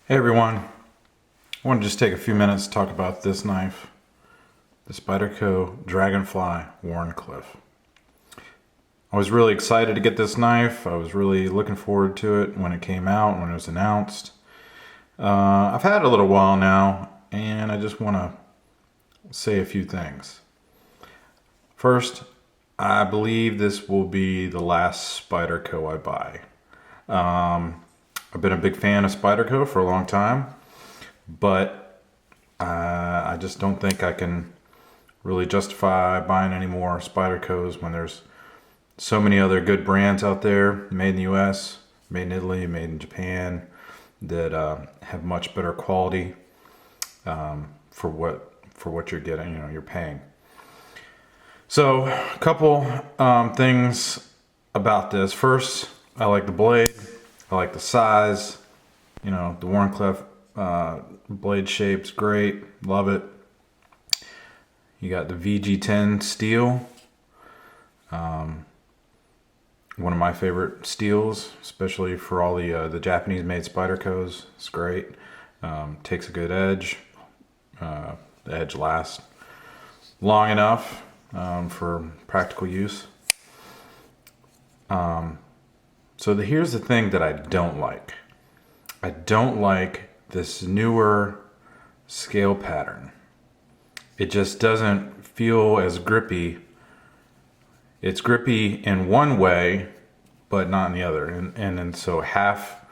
Hey everyone, I want to just take a few minutes to talk about this knife, the Spyderco Dragonfly Wharnecliffe. I was really excited to get this knife. I was really looking forward to it when it came out, when it was announced. I've had it a little while now, and I just want to say a few things. First, I believe this will be the last Spyderco I buy. I've been a big fan of Spyderco for a long time, but I just don't think I can really justify buying any more Spydercos when there's so many other good brands out there, made in the US, made in Italy, made in Japan, that have much better quality for what you're getting, you're paying. So a couple things about this. First, I like the blade. I like the size. The Wharncliffe blade shape's great. Love it. You got the VG10 steel. One of my favorite steels, especially for all the Japanese-made Spydercos. It's great. Takes a good edge. The edge lasts long enough for practical use. Here's the thing that I don't like. I don't like this newer scale pattern. It just doesn't feel as grippy. It's grippy in one way, but not in the other. And so half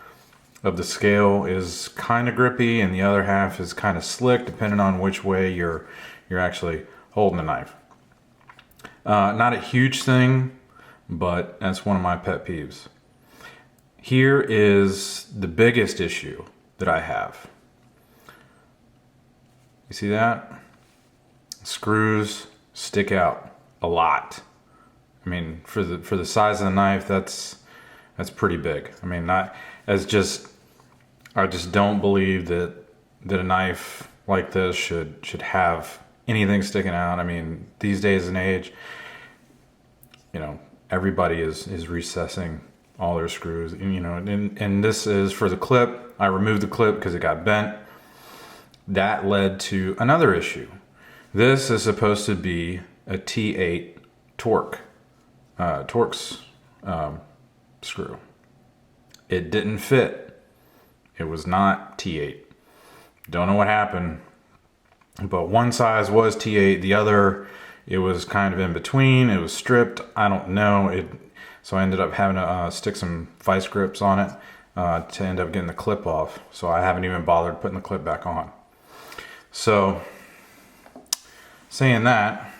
of the scale is kind of grippy and the other half is kind of slick, depending on which way you're actually holding the knife. Not a huge thing, but that's one of my pet peeves. Here is the biggest issue that I have. You see that? Screws stick out a lot. I mean, for the size of the knife, that's pretty big. I mean, I just don't believe that a knife like this should have anything sticking out. I mean, these days and age, everybody is recessing all their screws, and this is for the clip. I removed the clip because it got bent. That led to another issue. This is supposed to be a T8 Torx screw. It didn't fit. It was not T8. Don't know what happened, but one size was T8, the other, it was kind of in between. It was stripped. I don't know. So I ended up having to stick some vice grips on it to end up getting the clip off. So I haven't even bothered putting the clip back on. So saying that,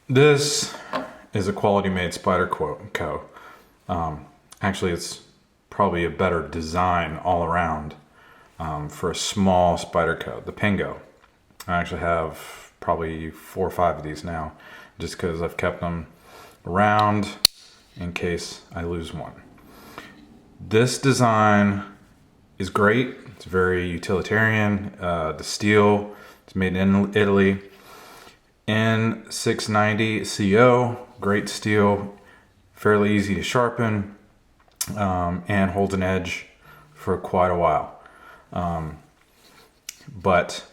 this is a quality made Spyderco. Actually, it's probably a better design all around for a small Spyderco, the Pingo. I actually have probably 4 or 5 of these now, just because I've kept them around in case I lose one. This design is great. It's very utilitarian. The steel, it's made in Italy. N690 CO, great steel, fairly easy to sharpen, and holds an edge for quite a while. But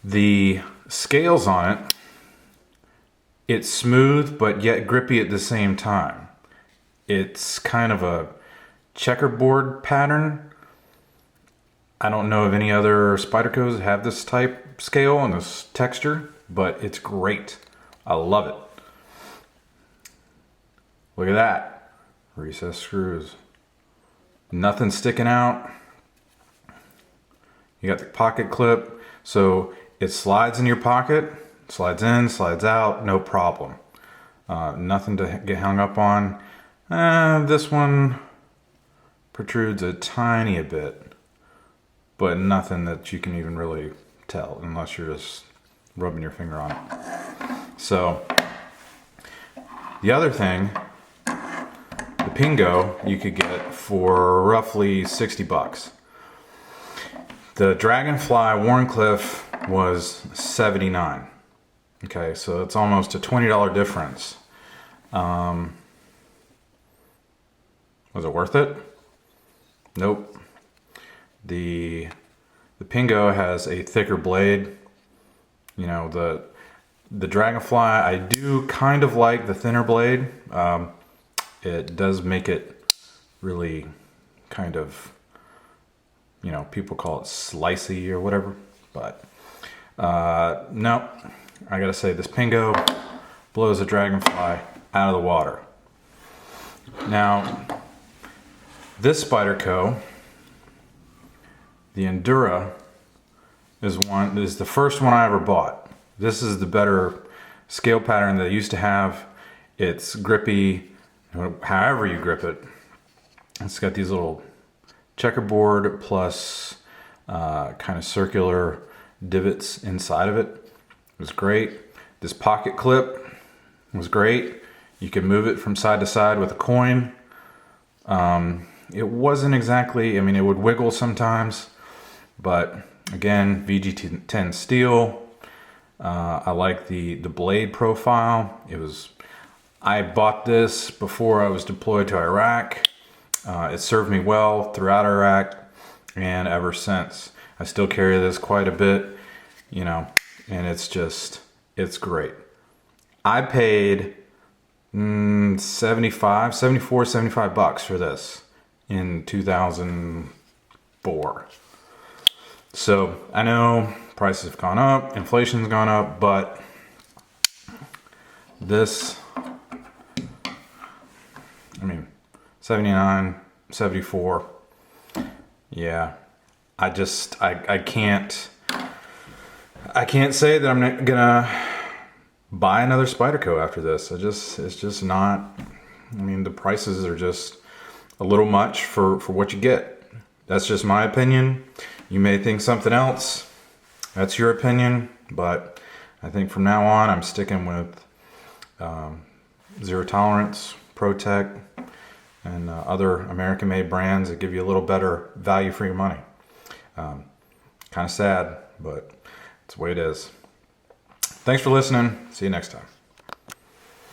the scales on it, it's smooth but yet grippy at the same time. It's kind of a checkerboard pattern. I don't know if any other Spydercos have this type scale and this texture, but it's great. I love it. Look at that. Recessed screws. Nothing sticking out. You got the pocket clip, so it slides in your pocket. Slides in, slides out, no problem. Nothing to get hung up on. This one protrudes a tiny bit, but nothing that you can even really tell unless you're just rubbing your finger on it. So the other thing, the Pingo, you could get for roughly 60 bucks. The Dragonfly Wharncliffe was 79. Okay, so it's almost a $20 difference. Was it worth it? Nope. The Pingo has a thicker blade. You know, the Dragonfly, I do kind of like the thinner blade. It does make it really kind of, you know, people call it slicey or whatever, but no, I gotta say this Pingo blows a Dragonfly out of the water. Now, this Spyderco, the Endura, is the first one I ever bought. This is the better scale pattern that I used to have. It's grippy, however you grip it. It's got these little checkerboard plus kind of circular divots inside of it. It was great. This pocket clip was great. You could move it from side to side with a coin. It wasn't exactly, I mean, it would wiggle sometimes, but again, VG10 steel. I like the blade profile. I bought this before I was deployed to Iraq. It served me well throughout Iraq and ever since. I still carry this quite a bit, you know, and it's great. I paid 75 bucks for this in 2004. So I know prices have gone up, inflation's gone up, but this, I mean, 79, 74. Yeah, I can't say that I'm not gonna buy another Spyderco after this. It's just not, I mean, the prices are just a little much for what you get. That's just my opinion. You may think something else. That's your opinion, but I think from now on I'm sticking with Zero Tolerance, ProTech, and other American-made brands that give you a little better value for your money. Kind of sad, but it's the way it is. Thanks for listening. See you next time.